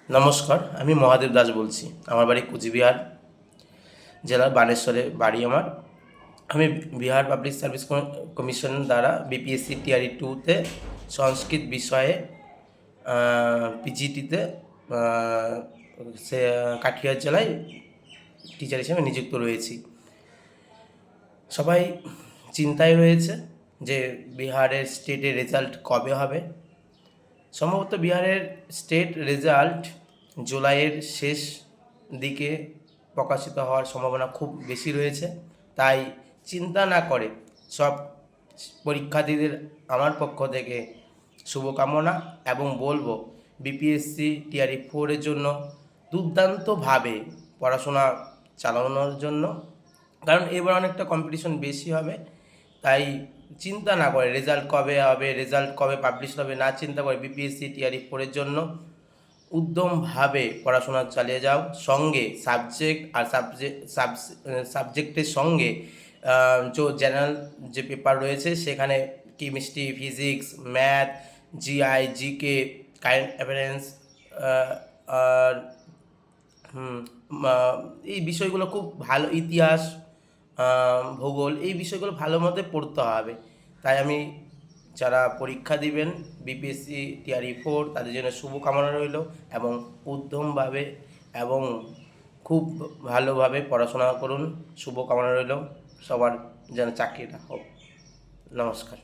নমস্কার, আমি মহাদেব দাস বলছি। আমার বাড়ি কুচবিহার জেলার বানেশ্বরে বাড়ি আমার। আমি বিহার পাবলিক সার্ভিস কমিশন দ্বারা বিপিএসসি টিআরই টুতে সংস্কৃত বিষয়ে পিজিটিতে সে কাঠিয়ার জেলায় টিচার হিসেবে নিযুক্ত রয়েছি। সবাই চিন্তায় রয়েছে যে বিহারের স্টেটের রেজাল্ট কবে হবে। সম্ভবত বিহারের স্টেট রেজাল্ট জুলাইয়ের শেষ দিকে প্রকাশিত হওয়ার সম্ভাবনা খুব বেশি রয়েছে। তাই চিন্তা না করে সব পরীক্ষার্থীদের আমার পক্ষ থেকে শুভকামনা এবং বলবো বিপিএসসি টিআরই 4-এর জন্য দুর্দান্তভাবে পড়াশোনা চালানোর জন্য, কারণ এবার অনেকটা কম্পিটিশন বেশি হবে। তাই চিন্তা না করে রেজাল্ট কবে হবে, রেজাল্ট কবে পাবলিশ হবে না চিন্তা করে বিপিএসসি টিআরই 4-এর জন্য উদ্যমভাবে পড়াশোনা চালিয়ে যাও। সঙ্গে সাবজেক্টের সঙ্গে জেনারেল যে পেপার রয়েছে সেখানে chemistry, physics, math, GI, GK, current affairs আর এই বিষয়গুলো খুব ভালো, ইতিহাস, ভূগোল, এই বিষয়গুলো ভালো মতো পড়তে হবে। তাই আমি যারা পরীক্ষা দিবেন বিপিএসসি টিআরই 4 তাদের জন্য শুভকামনা রইল এবং উদ্যমভাবে এবং খুব ভালোভাবে পড়াশোনা করুন। শুভকামনা রইল সবার যেন চাকরিটা হোক। নমস্কার।